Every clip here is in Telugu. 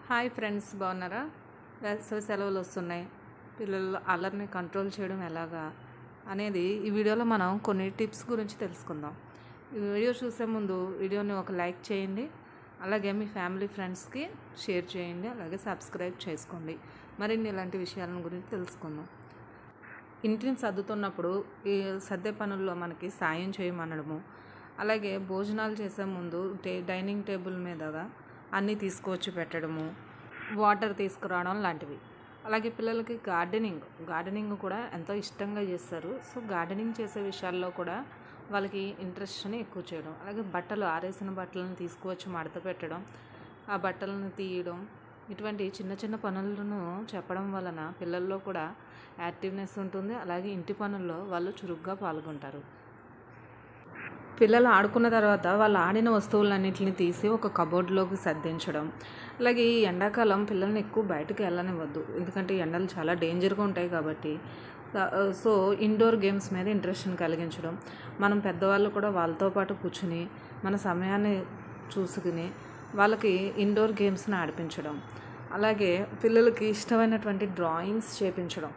హాయ్ ఫ్రెండ్స్, బాగున్నారా? వేసవి సెలవులు వస్తున్నాయి. పిల్లల అల్లరిని కంట్రోల్ చేయడం ఎలాగా అనేది ఈ వీడియోలో మనం కొన్ని టిప్స్ గురించి తెలుసుకుందాం. ఈ వీడియో చూసే ముందు వీడియోని ఒక లైక్ చేయండి, అలాగే మీ ఫ్యామిలీ ఫ్రెండ్స్కి షేర్ చేయండి, అలాగే సబ్స్క్రైబ్ చేసుకోండి. మరిన్ని ఇలాంటి విషయాల గురించి తెలుసుకుందాం. ఇంటిని సర్దుతున్నప్పుడు ఈ సర్దే పనుల్లో మనకి సాయం చేయమనడము, అలాగే భోజనాలు చేసే ముందు డైనింగ్ టేబుల్ మీదగా అన్నీ తీసుకువచ్చి పెట్టడము, వాటర్ తీసుకురావడం లాంటివి. అలాగే పిల్లలకి గార్డెనింగ్ కూడా ఎంతో ఇష్టంగా చేస్తారు. సో గార్డెనింగ్ చేసే విషయాల్లో కూడా వాళ్ళకి ఇంట్రెస్ట్ని ఎక్కువ చేయడం, అలాగే ఆరేసిన బట్టలను తీసుకువచ్చి మడత పెట్టడం, ఆ బట్టలను తీయడం, ఇటువంటి చిన్న చిన్న పనులను చెప్పడం వలన పిల్లల్లో కూడా యాక్టివ్నెస్ ఉంటుంది. అలాగే ఇంటి పనుల్లో వాళ్ళు చురుగ్గా పాల్గొంటారు. పిల్లలు ఆడుకున్న తర్వాత వాళ్ళు ఆడిన వస్తువులన్నింటిని తీసి ఒక కబోర్డ్లోకి సర్దించడం. అలాగే ఈ ఎండాకాలం పిల్లల్ని ఎక్కువ బయటకు వెళ్ళనివ్వద్దు, ఎందుకంటే ఎండలు చాలా డేంజర్గా ఉంటాయి కాబట్టి. సో ఇండోర్ గేమ్స్ మీద ఇంట్రెస్ట్ని కలిగించడం, మనం పెద్దవాళ్ళు కూడా వాళ్ళతో పాటు కూర్చుని మన సమయాన్ని చూసుకుని వాళ్ళకి ఇండోర్ గేమ్స్ని ఆడిపించడం. అలాగే పిల్లలకి ఇష్టమైనటువంటి డ్రాయింగ్స్ చేయించడం,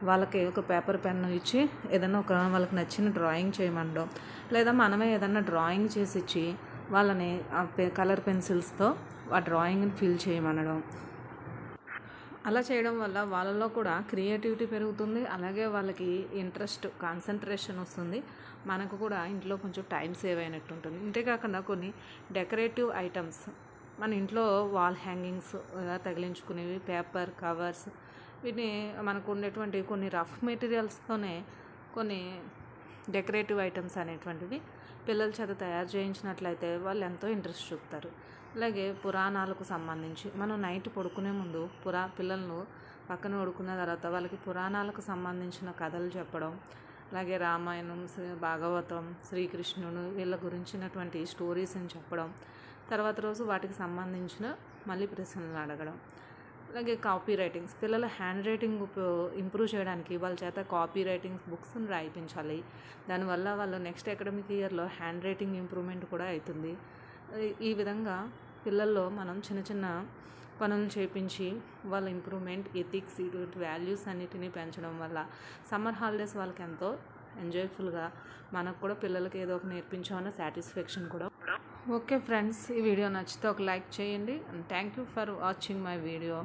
వాళ్ళకి ఒక పేపర్ పెన్ను ఇచ్చి ఏదైనా వాళ్ళకి నచ్చిన డ్రాయింగ్ చేయమనడం, లేదా మనమే ఏదైనా డ్రాయింగ్ చేసి ఇచ్చి వాళ్ళని కలర్ పెన్సిల్స్తో ఆ డ్రాయింగ్ని ఫిల్ చేయమనడం. అలా చేయడం వల్ల వాళ్ళలో కూడా క్రియేటివిటీ పెరుగుతుంది, అలాగే వాళ్ళకి ఇంట్రెస్ట్, కాన్సన్ట్రేషన్ వస్తుంది. మనకు కూడా ఇంట్లో కొంచెం టైం సేవ్ అయినట్టు ఉంటుంది. ఇంతేకాకుండా కొన్ని డెకరేటివ్ ఐటమ్స్ మన ఇంట్లో వాల్ హ్యాంగింగ్స్ తగిలించుకునేవి, పేపర్ కవర్స్, వీటిని మనకు ఉండేటువంటి కొన్ని రఫ్ మెటీరియల్స్తోనే కొన్ని డెకరేటివ్ ఐటమ్స్ అనేటువంటివి పిల్లల చేత తయారు చేయించినట్లయితే వాళ్ళు ఎంతో ఇంట్రెస్ట్ చూపుతారు. అలాగే పురాణాలకు సంబంధించి మనం నైట్ పడుకునే ముందు పిల్లలను పక్కన పడుకున్న తర్వాత వాళ్ళకి పురాణాలకు సంబంధించిన కథలు చెప్పడం, అలాగే రామాయణం, భాగవతం, శ్రీకృష్ణుడు వీళ్ళ గురించినటువంటి స్టోరీస్ని చెప్పడం, తర్వాత రోజు వాటికి సంబంధించిన మళ్ళీ ప్రశ్నలు అడగడం. అలాగే కాపీ రైటింగ్స్, పిల్లల హ్యాండ్ రైటింగ్ ఇంప్రూవ్ చేయడానికి వాళ్ళ చేత కాపీ రైటింగ్స్ బుక్స్ని రాయించాలి. దానివల్ల వాళ్ళు నెక్స్ట్ అకాడమిక్ ఇయర్లో హ్యాండ్ రైటింగ్ ఇంప్రూవ్మెంట్ కూడా అవుతుంది. ఈ విధంగా పిల్లల్లో మనం చిన్న చిన్న పనులు చేయించి వాళ్ళ ఇంప్రూవ్మెంట్, ఎథిక్స్, ఇటువంటి వాల్యూస్ అన్నిటినీ పెంచడం వల్ల సమ్మర్ హాలిడేస్ వాళ్ళకి ఎంతో ఎంజాయ్ఫుల్గా, మనకు కూడా పిల్లలకి ఏదో ఒక నేర్పించామన్న సాటిస్ఫాక్షన్ కూడా. ఓకే ఫ్రెండ్స్, ఈ వీడియో నచ్చితే ఒక లైక్ చేయండి. Thank you for watching my video.